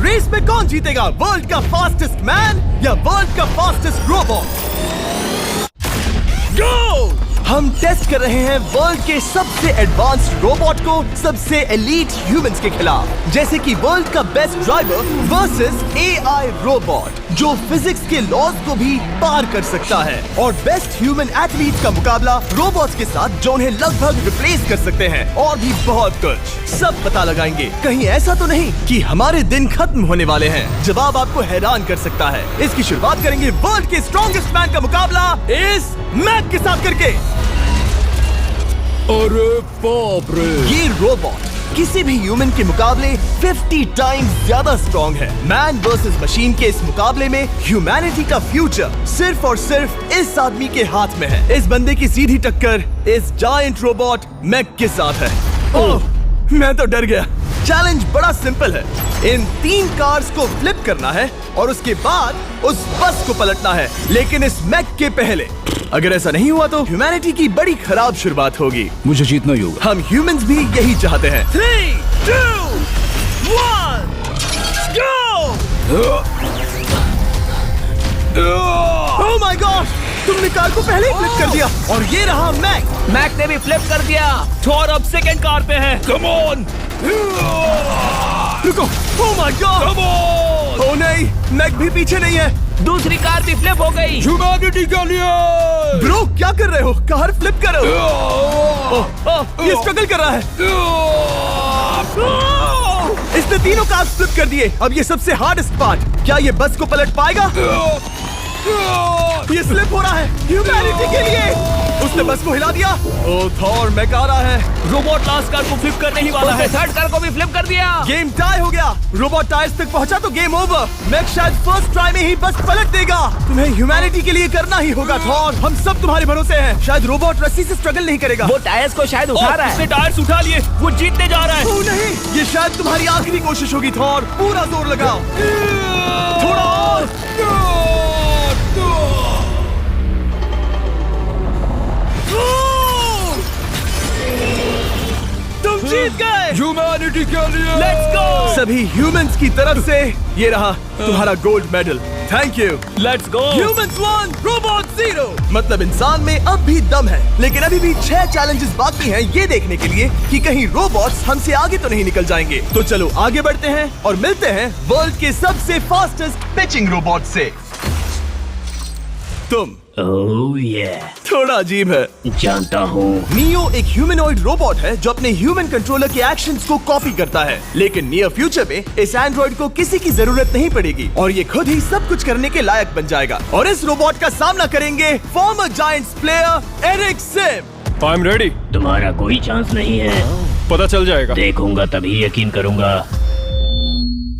Race में कौन जीतेगा, वर्ल्ड का फास्टेस्ट मैन या वर्ल्ड का फास्टेस्ट रोबोट? गो! हम टेस्ट कर रहे हैं वर्ल्ड के सबसे एडवांस्ड रोबोट को सबसे एलीट ह्यूमंस के खिलाफ, जैसे कि वर्ल्ड का best driver versus AI robot जो फिजिक्स के लॉज को भी पार कर सकता है, और बेस्ट ह्यूमन एथलीट का मुकाबला रोबोट्स के साथ जो उन्हें लगभग रिप्लेस कर सकते हैं, और भी बहुत कुछ। सब पता लगाएंगे, कहीं ऐसा तो नहीं कि हमारे दिन खत्म होने वाले हैं। जवाब आपको हैरान कर सकता है। इसकी शुरुआत करेंगे वर्ल्ड के स्ट्रॉन्गेस्ट मैन का मुकाबला इस मैक के साथ करके। अरे बाप रे! ये रोबोट किसी भी ह्यूमन के मुकाबले 50 टाइम्स ज्यादा स्ट्रॉन्ग है। मैन वर्सेस मशीन के इस मुकाबले में ह्यूमैनिटी का फ्यूचर सिर्फ और सिर्फ इस आदमी के हाथ में है। इस बंदे की सीधी टक्कर इस जायंट रोबोट मैक के साथ है। ओह, मैं तो डर गया। चैलेंज बड़ा सिंपल है। इन 3 कार्स को फ्लिप करना है और उसके बाद उस बस को पलटना है, लेकिन इस मैक के पहले। अगर ऐसा नहीं हुआ तो ह्यूमैनिटी की बड़ी खराब शुरुआत होगी। मुझे जीतना ही होगा। हम ह्यूमंस भी यही चाहते हैं। 3, 2, 1, गो! Oh my God! तुमने कार को पहले ही फ्लिप कर दिया, और ये रहा मैक। मैक ने भी फ्लिप कर दिया। थॉर अब सेकंड कार पे है। Come on! रुको! Oh my God! Come on! Oh नहीं, मैक भी पीछे नहीं है। दूसरी कार भी फ्लिप हो गई। ह्यूमैनिटी के लिए! ब्रो, क्या कर रहे हो? कार फ्लिप करो। ये स्ट्रगल कर रहा है। इसने तीनों कार फ्लिप कर दिए। अब ये सबसे हार्डेस्ट पार्ट, क्या ये बस को पलट पाएगा? ये स्लिप हो रहा है ह्यूमैनिटी के लिए। उसने बस को हिला दिया। ओह थॉर, मैक आ रहा है। रोबोट लास्ट कार को फ्लिप करने ही वाला है। थर्ड कार को भी फ्लिप कर दिया। गेम टाई हो गया। रोबोट टायर्स तक पहुंचा तो गेम ओवर। मैक शायद फर्स्ट ट्राई में ही बस पलट देगा। तुम्हें ह्यूमैनिटी के लिए करना ही होगा थॉर। हम सब तुम्हारे भरोसे हैं। शायद रोबोट रस्सी से स्ट्रगल नहीं करेगा। वो टायर्स को शायद उठा रहा है। उसने टायर्स उठा लिए। वो जीतने जा रहा है। ओह नहीं, ये शायद तुम्हारी आखिरी कोशिश होगी थॉर। पूरा जोर लगाओ। थोड़ा और। तुम जीत गए। ह्यूमैनिटी के लिए! Let's go! सभी ह्यूमंस की तरफ से ये रहा तुम्हारा gold medal. Thank you. Let's go! Humans 1, robot 0। मतलब इंसान में अब भी दम है, लेकिन अभी भी 6 चैलेंजेस बाकी हैं ये देखने के लिए कि कहीं रोबोट्स हमसे आगे तो नहीं निकल जाएंगे। तो चलो आगे बढ़ते हैं और मिलते हैं वर्ल्ड के सबसे फास्टेस्ट पिचिंग रोबोट से। तुम ओह ये थोड़ा अजीब है, जानता हूँ। नियो एक ह्यूमनॉइड रोबोट है जो अपने ह्यूमन कंट्रोलर के एक्शंस को कॉपी करता है, लेकिन नियर फ्यूचर में इस एंड्रॉइड को किसी की जरूरत नहीं पड़ेगी और ये खुद ही सब कुछ करने के लायक बन जाएगा। और इस रोबोट का सामना करेंगे former Giants player Eric Sim. I am ready. तुम्हारा कोई चांस नहीं है। पता चल जाएगा। देखूंगा तभी यकीन करूंगा।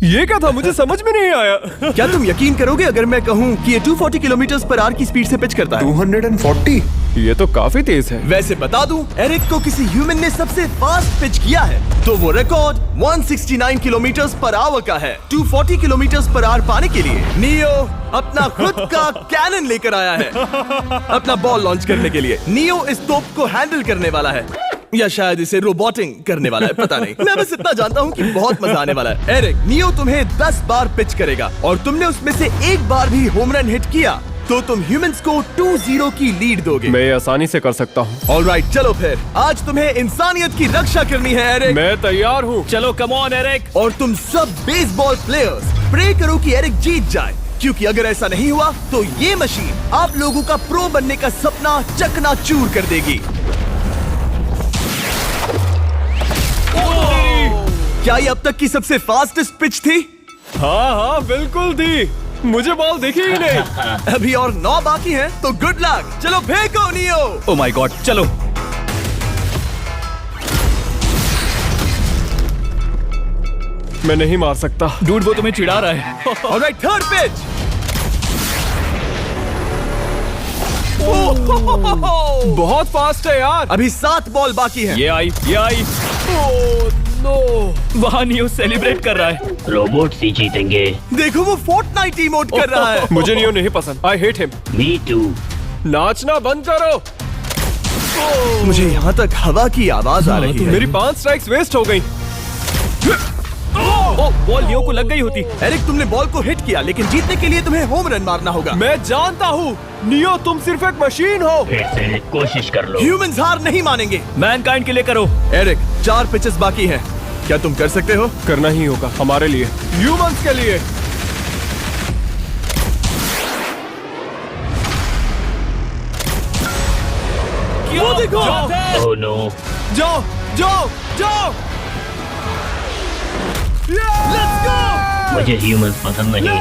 ये क्या था, मुझे समझ में नहीं आया। क्या तुम यकीन करोगे अगर मैं कहूँ कि ये 240 किलोमीटर/आवर की स्पीड से पिच करता है? 240? ये तो काफी तेज है। वैसे बता दूं, एरिक को किसी ह्यूमन ने सबसे फास्ट पिच किया है तो वो रिकॉर्ड 169 किलोमीटर/आवर का है। 240 किलोमीटर/आवर पाने के लिए नियो अपना खुद का कैनन लेकर आया है अपना बॉल लॉन्च करने के लिए। नियो इस तोप को हैंडल करने वाला है, या शायद इसे रोबोटिंग करने वाला है, पता नहीं। मैं बस इतना जानता हूँ कि बहुत मजा आने वाला है। एरिक, नियो तुम्हें 10 बार पिच करेगा और तुमने उसमें से एक बार भी होम रन हिट किया तो तुम ह्यूमंस को 2-0 की लीड दोगे। मैं आसानी से कर सकता हूँ। ऑलराइट, चलो फिर आज तुम्हें इंसानियत की रक्षा करनी है एरिक। मैं तैयार हूँ। चलो कम ऑन एरिक। और तुम सब बेसबॉल प्लेयर्स प्रे करो कि एरिक जीत जाए, क्योंकि अगर ऐसा नहीं हुआ तो ये मशीन आप लोगों का प्रो बनने का सपना चकनाचूर कर देगी। क्या ये अब तक की सबसे फास्टेस्ट पिच थी? हाँ बिल्कुल थी। मुझे बॉल दिखी ही नहीं। अभी और 9 बाकी हैं, तो गुड लक। चलो फेंको नियो। ओह माय गॉड, चलो। मैं नहीं मार सकता। डूड, वो तुम्हें चिढ़ा रहा है। Alright, third pitch. बहुत फास्ट है यार। अभी 7 बॉल बाकी हैं। ये आई। वहाँ नियो सेलिब्रेट कर रहा है। रोबोट्स ही जीतेंगे। देखो वो फोर्टनाइट इमोट कर रहा है। मुझे नियो नहीं पसंद। I hate him. Me too. नाचना बंद करो। मुझे यहाँ तक हवा की आवाज आ रही है। मेरी 5 स्ट्राइक्स वेस्ट हो गई। वो बॉल लियो को लग गई होती। एरिक, तुमने बॉल को हिट किया, लेकिन जीतने के लिए तुम्हें होम रन मारना होगा। मैं जानता हूँ नियो, तुम सिर्फ एक मशीन हो। फिर से कोशिश कर लो। ह्यूमंस हार नहीं मानेंगे। मैनकाइंड के लिए करो। एरिक, 4 पिचेस बाकी हैं। क्या तुम कर सकते हो? करना ही होगा हमारे लिए, ह्यूमंस के लिए। वो देखो। Oh no. जाओ जाओ जाओ। Let's go. मुझे ह्यूमंस पसंद नहीं।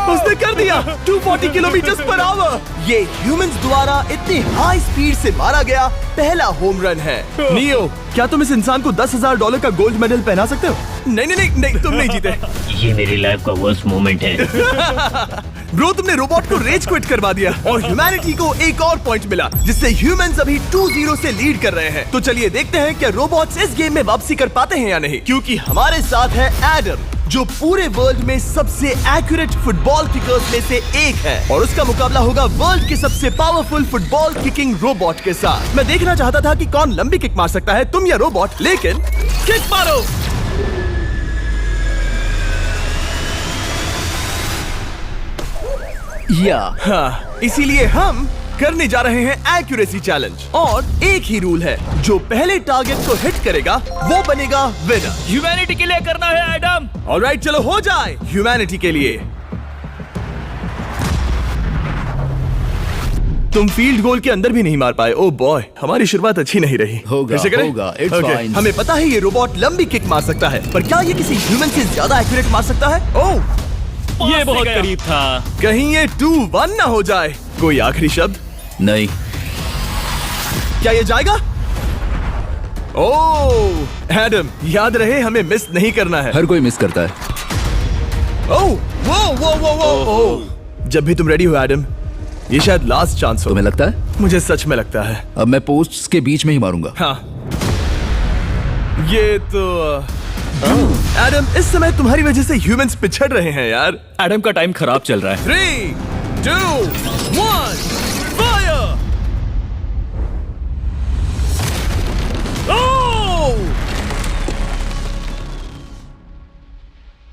उसने कर दिया 240 किलोमीटर पर आवर। ये ह्यूमंस द्वारा इतनी हाई स्पीड से मारा गया पहला होम रन है। नियो, क्या तुम इस इंसान को $10,000 का गोल्ड मेडल पहना सकते हो? नहीं नहीं नहीं नहीं, तुम नहीं जीते। ये मेरी लाइफ का वर्स्ट मोमेंट है। ब्रो, तुमने रोबोट को रेज क्विट करवा दिया और ह्यूमैनिटी को एक और पॉइंट मिला, जिससे ह्यूमंस अभी 2-0 से लीड कर रहे हैं। तो चलिए देखते हैं क्या रोबोट्स इस गेम में वापसी कर पाते हैं या नहीं, क्योंकि हमारे साथ है एडम, जो पूरे वर्ल्ड में सबसे एक्यूरेट फुटबॉल किकर्स में से एक है, और उसका मुकाबला होगा वर्ल्ड के सबसे पावरफुल फुटबॉल किकिंग रोबोट के साथ। मैं देखना चाहता था कि कौन लंबी किक मार सकता है, तुम या रोबोट, लेकिन किक मारो। हाँ, इसीलिए हम करने जा रहे हैं एक्यूरेसी चैलेंज, और एक ही रूल है, जो पहले टारगेट को हिट करेगा वो बनेगा विनर। ह्यूमैनिटी के लिए करना है एडम। ऑलराइट, चलो हो जाए ह्यूमैनिटी के लिए। तुम फील्ड गोल के अंदर भी नहीं मार पाए। ओ बॉय, हमारी शुरुआत अच्छी नहीं रही। होगा, फिर से करें? होगा, it's Okay, fine. हमें पता है ये रोबोट लंबी किक मार सकता है, पर क्या ये किसी ह्यूमन से ज्यादा एक्यूरेट मार सकता है? ओह, ये बहुत करीब था। कहीं ये 2-1 ना हो जाए। कोई आखिरी शब्द? नहीं। क्या ये जाएगा? ओह एडम, याद रहे हमें मिस नहीं करना है। हर कोई मिस करता है। ओह वो जब भी तुम रेडी हो एडम, ये शायद लास्ट चांस हो। तुम्हें लगता है? मुझे सच में लगता है। अब मैं पोस्ट्स के बीच में ही मारूंगा। हाँ, ये तो एडम, इस समय तुम्हारी वजह से ह्यूमंस पिछड़ रहे हैं यार। एडम का टाइम खराब चल रहा है। 3, 2, 1, फायर!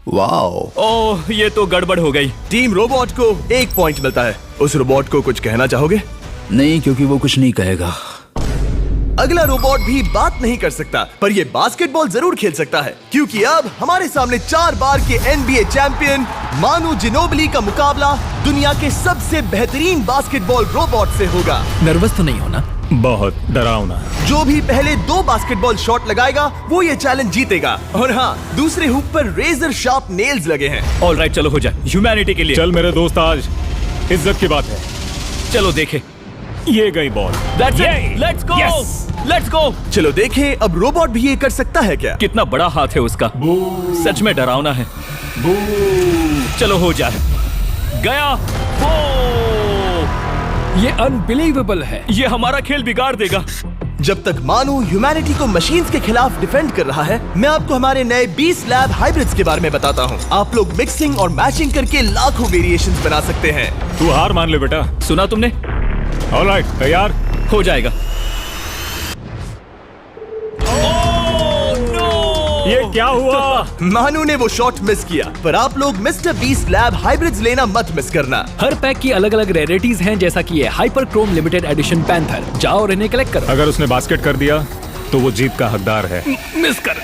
वाओ। ओह, ये तो गड़बड़ हो गई। टीम रोबोट को 1 पॉइंट मिलता है। उस रोबोट को कुछ कहना चाहोगे? नहीं, क्योंकि वो कुछ नहीं कहेगा। अगला रोबोट भी बात नहीं कर सकता, पर ये बास्केटबॉल जरूर खेल सकता है, क्योंकि अब हमारे सामने 4 बार के NBA चैंपियन मानू जिनोबिली का मुकाबला दुनिया के सबसे बेहतरीन बास्केटबॉल रोबोट से होगा। नर्वस तो नहीं होना? बहुत डरावना। जो भी पहले 2 बास्केटबॉल शॉट लगाएगा वो ये चैलेंज जीतेगा। और हाँ, दूसरे हुक पर रेजर शार्प नेल्स लगे हैं। ऑलराइट, चलो हो जाए ह्यूमैनिटी के लिए। चल मेरे दोस्त, आज इज्जत की बात है। चलो देखे। ये गई ball. That's it. Let's go. Let's go. चलो देखें अब रोबोट भी ये कर सकता है क्या? कितना बड़ा हाथ है उसका। सच में डरावना है। चलो हो जाए। गया। ये अनबिलीवेबल है। ये हमारा खेल बिगाड़ देगा। जब तक मानू ह्यूमैनिटी को मशीन्स के खिलाफ डिफेंड कर रहा है, मैं आपको हमारे नए 20 लैब हाइब्रिड्स के बारे में बताता हूँ। आप लोग मिक्सिंग और मैचिंग करके लाखों वेरिएशंस बना सकते हैं। तू हार मान ले बेटा। सुना तुमने? ऑलराइट, तैयार? हो जाएगा। ये क्या हुआ? मानू ने वो शॉट मिस किया, पर आप लोग मिस्टर 20 लैब हाइब्रिड्स लेना मत मिस करना। हर पैक की अलग अलग रेयरिटीज हैं, जैसा कि ये hyper Chrome limited edition panther. जाओ और इन्हें कलेक्ट करो। अगर उसने बास्केट कर दिया तो वो जीत का हकदार है। मिस कर।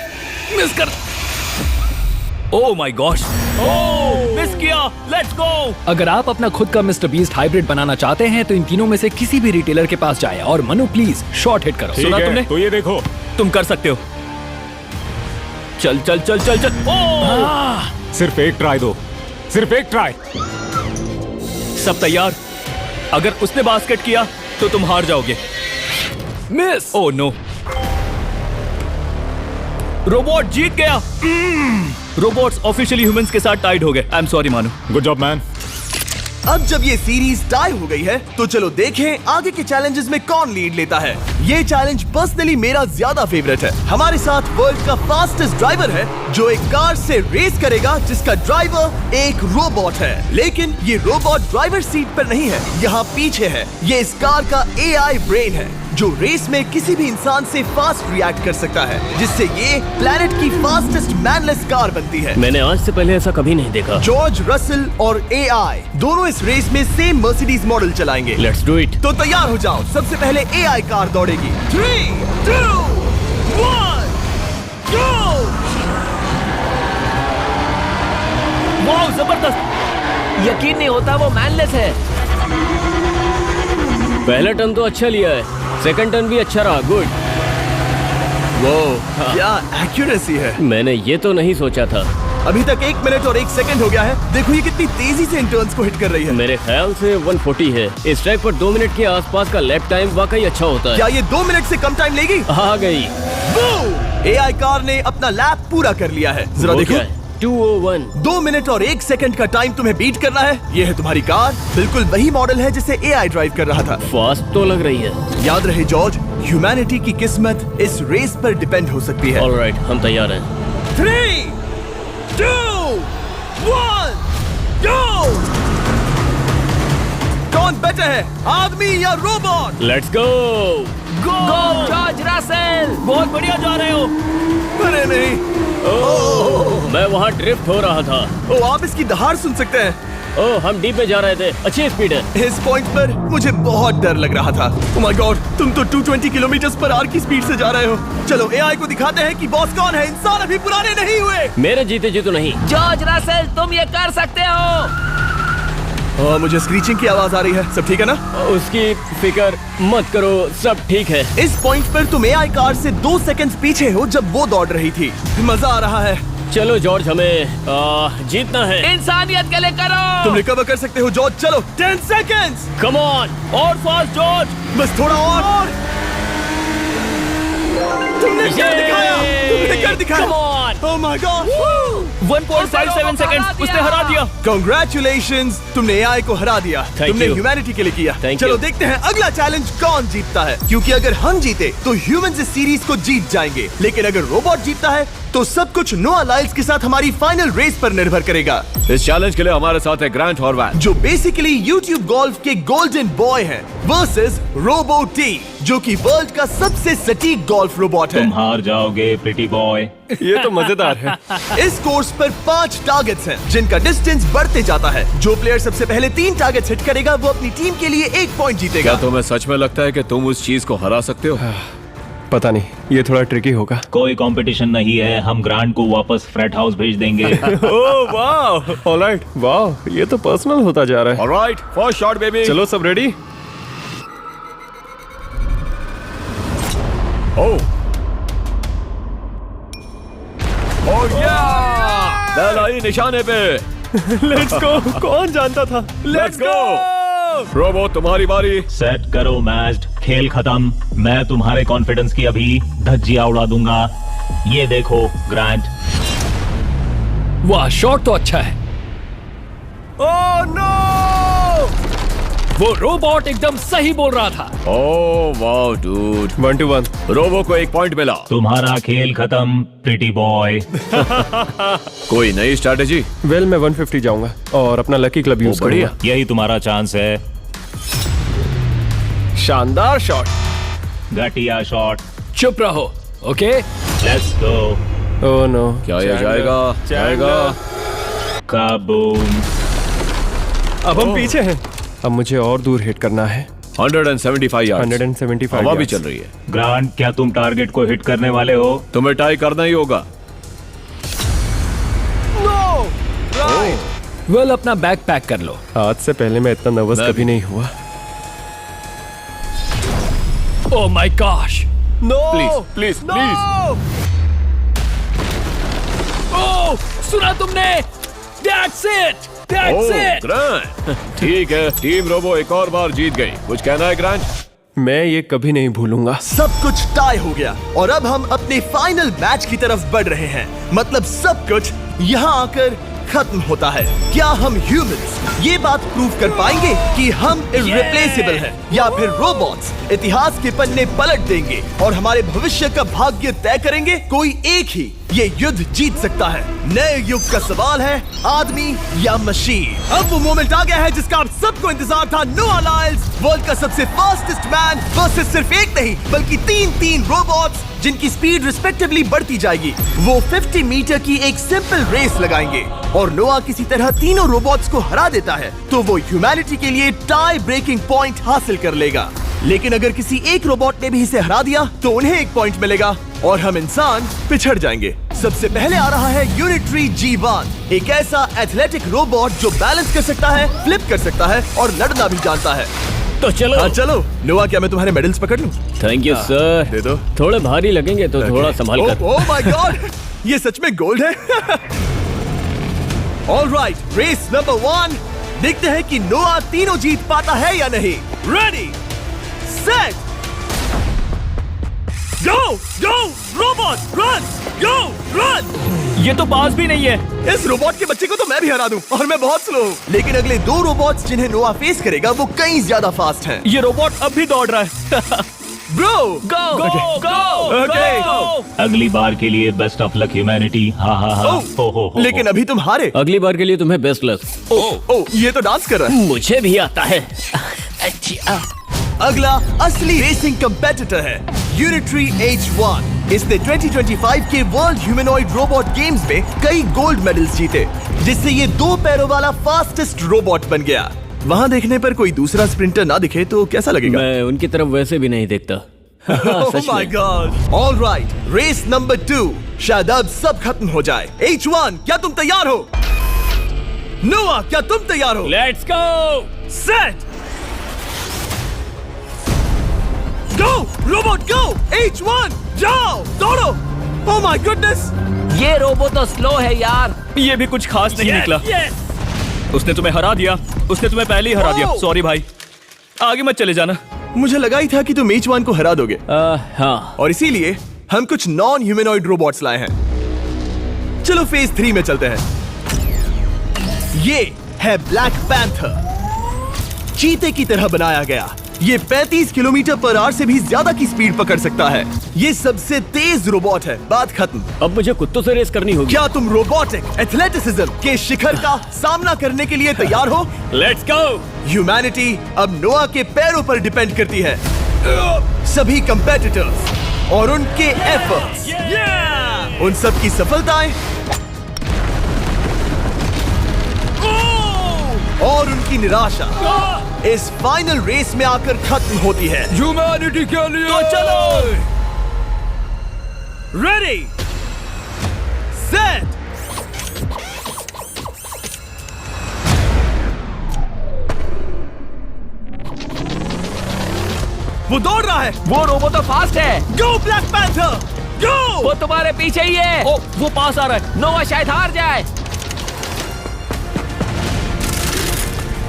Oh my gosh. Oh, miss किया। Let's go. अगर आप अपना खुद का मिस्टर बीस्ट हाइब्रिड बनाना चाहते हैं तो इन तीनों में से किसी भी रिटेलर के पास जाए और मनु प्लीज शॉट हिट करो। ठीक सुना है, तुमने? तो ये देखो। तुम कर सकते हो। चल। ओह! सिर्फ एक ट्राई दो, सिर्फ एक ट्राई। सब तैयार? अगर उसने बास्केट किया तो तुम हार जाओगे। मिस। ओह नो, रोबोट जीत गया। रोबोट्स ऑफिशियली ह्यूमंस के साथ टाइड हो गए। आई एम सॉरी मानू। Good job man. अब जब ये सीरीज टाई हो गई है, तो चलो देखें आगे के चैलेंजेस में कौन लीड लेता है। ये चैलेंज पर्सनली मेरा ज्यादा फेवरेट है। हमारे साथ वर्ल्ड का फास्टेस्ट ड्राइवर है, जो एक कार से रेस करेगा जिसका ड्राइवर एक रोबोट है। लेकिन ये रोबोट ड्राइवर सीट पर नहीं है, यहाँ पीछे है। ये इस कार का AI ब्रेन है, जो रेस में किसी भी इंसान से फास्ट रिएक्ट कर सकता है, जिससे ये प्लेनेट की फास्टेस्ट मैनलेस कार बनती है। मैंने आज से पहले ऐसा कभी नहीं देखा। जॉर्ज रसल और AI दोनों इस रेस में सेम मर्सिडीज मॉडल चलाएंगे। Let's do it. तो तैयार हो जाओ, सबसे पहले AI कार दौड़ेगी। 3, 2, 1, go! वाह जबरदस्त, यकीन नहीं होता वो मैनलेस है। पहला टर्न तो अच्छा लिया है, सेकंड टर्न भी अच्छा रहा। गुड। वो क्या एक्यूरेसी है। मैंने ये तो नहीं सोचा था। अभी तक 1 मिनट और 1 सेकंड हो गया है। देखो ये कितनी तेजी से इन टर्न्स को हिट कर रही है। मेरे ख्याल से 140 है। इस ट्रैक पर 2 मिनट के आसपास का लैप टाइम वाकई अच्छा होता है। क्या ये 2 मिनट से कम टाइम लेगी? आ गई। AI कार ने अपना लैप पूरा कर लिया है। जरा वो देखो, क्या है? 201। 2 मिनट और 1 सेकंड का टाइम तुम्हें बीट करना है। ये है तुम्हारी कार, बिल्कुल वही मॉडल है जिसे AI ड्राइव कर रहा था। फास्ट तो लग रही है। याद रहे जॉर्ज, ह्यूमैनिटी की किस्मत इस रेस पर डिपेंड हो सकती है। ऑलराइट, हम तैयार हैं। 3, 2, 1, go! कौन बेटर है, आदमी या robot? Let's go. Go George Russell, बहुत बढ़िया जा रहे हो। अरे नहीं, मैं वहाँ ड्रिफ्ट हो रहा था। ओ आप इसकी दहाड़ सुन सकते हैं। ओह, हम डीप में जा रहे थे। अच्छी स्पीड है। इस पॉइंट पर मुझे बहुत डर लग रहा था। ओह माय गॉड, तुम तो 220 किलोमीटर पर आवर की स्पीड से जा रहे हो। चलो AI को दिखाते हैं कि बॉस कौन है। इंसान अभी पुराने नहीं हुए। मेरे जीते जी तो नहीं। जॉर्ज रसेल, तुम ये कर सकते हो। मुझे स्क्रीचिंग की आवाज आ रही है। सब ठीक है ना? उसकी फिक्र मत करो, सब ठीक है। इस पॉइंट पर तुम AI कार से 2 सेकंड पीछे हो जब वो दौड़ रही थी। मजा आ रहा है। चलो जॉर्ज, हमें जीतना है। इंसानियत के लिए करो। तुम रिकवर कर सकते हो जॉर्ज। चलो 10 सेकंड्स। कम ऑन, और फास्ट जॉर्ज। बस थोड़ा और। तुमने कर दिखाया। तुमने कर दिखाया। Come on. Oh my God. 1.57 seconds, उसने हरा दिया। Congratulations, तुमने AI को हरा दिया। Thank तुमने you. ह्यूमैनिटी के लिए किया। Thank चलो you. देखते हैं अगला चैलेंज कौन जीतता है, क्योंकि अगर हम जीते तो ह्यूमंस इस सीरीज को जीत जाएंगे, लेकिन अगर रोबोट जीतता है तो सब कुछ नोआ लाइल्स के साथ हमारी फाइनल रेस पर निर्भर करेगा। इस चैलेंज के लिए हमारे साथ है ग्रांट हॉर्वैट, जो बेसिकली यूट्यूब गोल्फ के गोल्डन बॉय हैं, वर्सेस रोबो टी, जो कि वर्ल्ड का सबसे सटीक गोल्फ रोबोट है। तुम हार जाओगे प्रिटी बॉय। ये तो मजेदार है। इस कोर्स पर 5 टारगेट्स हैं, जिनका डिस्टेंस बढ़ते जाता है। जो प्लेयर सबसे पहले 3 टारगेट्स हिट करेगा वो अपनी टीम के लिए 1 पॉइंट जीतेगा। क्या तुम्हें सच में लगता है कि तुम उस चीज को हरा सकते हो? पता नहीं, ये थोड़ा ट्रिकी होगा। कोई कंपटीशन नहीं है, हम ग्रांट को वापस फ्रेट हाउस भेज देंगे। ओह वाह, ऑलराइट, वाह, ये तो पर्सनल होता जा रहा है। Alright, first shot baby. चलो सब रेडी? ओह या, बैल आई निशाने पे। Let's go. कौन जानता था? Let's go. रोबो, तुम्हारी बारी। सेट करो मैच, खेल खत्म। मैं तुम्हारे कॉन्फिडेंस की अभी धज्जियां उड़ा दूंगा। ये देखो ग्रांट। वाह, शॉट तो अच्छा है। Oh no! वो रोबोट एकदम सही बोल रहा था। Oh wow dude, 1 to 1। Robo को 1 पॉइंट मिला। तुम्हारा खेल खत्म प्रिटी बॉय। कोई नई स्ट्रैटेजी? वेल, मैं 150 जाऊंगा और अपना लकी क्लब यूज बढ़िया। करूंगा। यही तुम्हारा चांस है। शानदार शॉट। घटिया शॉट। चुप रहो, okay? Let's go. Oh no, क्या ये जाएगा? जाएगा। काबूम। अब हम पीछे हैं। अब मुझे और दूर हिट करना है। 175 यार्ड्स। 175 हवा भी yards। चल रही है। ग्रांट, क्या तुम टारगेट को हिट करने वाले हो? तुम्हें टाई करना ही होगा। वेल, अपना बैग पैक कर लो। आज से पहले मैं इतना नर्वस मैं कभी भी। नहीं हुआ। Oh my gosh. No! Please please please. Oh, सुना तुमने? That's it! That's it! Grant, ठीक है, टीम रोबो एक और बार जीत गई। कुछ कहना है ग्रांट? मैं ये कभी नहीं भूलूंगा। सब कुछ टाई हो गया और अब हम अपने फाइनल मैच की तरफ बढ़ रहे हैं। मतलब सब कुछ यहाँ आकर खत्म होता है। क्या हम ह्यूमंस ये बात प्रूव कर पाएंगे कि हम इररिप्लेसेबल हैं, या फिर रोबोट्स इतिहास के पन्ने पलट देंगे और हमारे भविष्य का भाग्य तय करेंगे? कोई एक ही ये युद्ध जीत सकता है। नए युग का सवाल है, आदमी या मशीन। अब वो मोमेंट आ गया है जिसका आप सबको इंतजार था। नोआ लाइल्स वर्ल्ड का सबसे फास्टेस्ट मैन वर्सेस सिर्फ एक नहीं बल्कि तीन रोबोट्स जिनकी स्पीड रिस्पेक्टिवली बढ़ती जाएगी। वो 50 मीटर की एक सिंपल रेस लगाएंगे और नोआ किसी तरह तीनों रोबोट्स को हरा देता है तो वो ह्यूमैनिटी के लिए टाई ब्रेकिंग पॉइंट हासिल कर लेगा। लेकिन अगर किसी एक रोबोट ने भी इसे हरा दिया तो उन्हें एक पॉइंट मिलेगा और हम इंसान पिछड़ जाएंगे। सबसे पहले आ रहा है यूनिट्री G1, एक ऐसा एथलेटिक रोबोट जो बैलेंस कर सकता है, फ्लिप कर सकता है और लड़ना भी जानता है। तो चलो। हाँ चलो। नोआ, क्या मैं तुम्हारे मेडल्स पकड़ लूं? Thank you sir. दे दो। थोड़े भारी लगेंगे तो थोड़ा संभाल कर। ओह माय गॉड, ये सच में गोल्ड है। ऑलराइट, रेस नंबर 1, देखते हैं कि नोआ तीनों जीत पाता है या नहीं। रेडी, सेट, गो गो रोबोट, रन गो रन। ये तो पास भी नहीं है। इस रोबोट के बच्चे को तो मैं भी हरा दूं और मैं बहुत स्लो हूं। लेकिन अगले 2 रोबोट्स जिन्हें नोआ फेस करेगा वो कहीं ज्यादा फास्ट हैं। ये रोबोट अब भी दौड़ रहा है। ब्रो गो गो Okay. गो। अगली बार के लिए बेस्ट ऑफ लक ह्यूमैनिटी। हाँ हाँ हाँ। हो। लेकिन अभी तुम हारे। अगली बार के लिए तुम्हें बेस्ट लक। ओ ये तो डांस कर रहा है। मुझे भी आता है। अगला असली रेसिंग कंपेटिटर है यूनिट्री H1। इसने 2025 के वर्ल्ड ह्यूमनॉइड रोबोट गेम्स में कई गोल्ड मेडल्स जीते, जिससे ये 2 पैरों वाला फास्टेस्ट रोबोट बन गया। वहाँ देखने पर कोई दूसरा स्प्रिंटर ना दिखे तो कैसा लगेगा? मैं उनकी तरफ वैसे भी नहीं देखता। Oh my God! All right, race number 2। शायद अब सब खत्म हो जाए। H1, क्या तुम तैयार हो? नोआ, क्या तुम तैयार हो? Let's go. Set, go robot go. H1, जाओ दौड़ो। Oh my goodness! ये रोबोट तो स्लो है यार। ये भी कुछ खास नहीं निकला। उसने तुम्हें हरा दिया। उसने तुम्हें पहले ही हरा दिया। Oh! सॉरी भाई, आगे मत चले जाना। मुझे लगा ही था कि तुम H1 को हरा दोगे हाँ। और इसीलिए हम कुछ नॉन ह्यूमनॉइड रोबोट्स लाए हैं। चलो फेज 3 में चलते हैं। ये है ब्लैक पैंथर, चीते की तरह बनाया गया। ये 35 किलोमीटर पर आवर से भी ज्यादा की स्पीड पकड़ सकता है। ये सबसे तेज रोबोट है। बात खत्म। अब मुझे कुत्तों से रेस करनी होगी। क्या तुम रोबोटिक एथलेटिसिज्म के शिखर का सामना करने के लिए तैयार हो? Let's go. ह्यूमैनिटी अब नोआ के पैरों पर डिपेंड करती है। सभी कंपेटिटर्स और उनके एफर्ट्स, उन सब की सफलताएं और उनकी निराशा इस फाइनल रेस में आकर खत्म होती है। ह्यूमैनिटी के लिए। तो चलो, रेडी, सेट, वो दौड़ रहा है। वो रोबोट तो फास्ट है। गो ब्लैक पैंथर, गो। वो तुम्हारे पीछे ही है। ओ, वो पास आ रहा है। नोआ शायद हार जाए।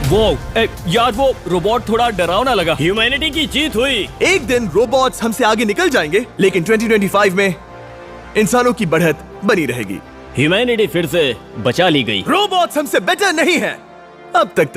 वो यार, वो रोबोट थोड़ा डरावना लगा। ह्यूमैनिटी की जीत हुई। एक दिन रोबोट्स हमसे आगे निकल जाएंगे, लेकिन 2025 में इंसानों की बढ़त बनी रहेगी। ह्यूमैनिटी फिर से बचा ली गई। रोबोट्स हमसे बेटर नहीं है अब तक।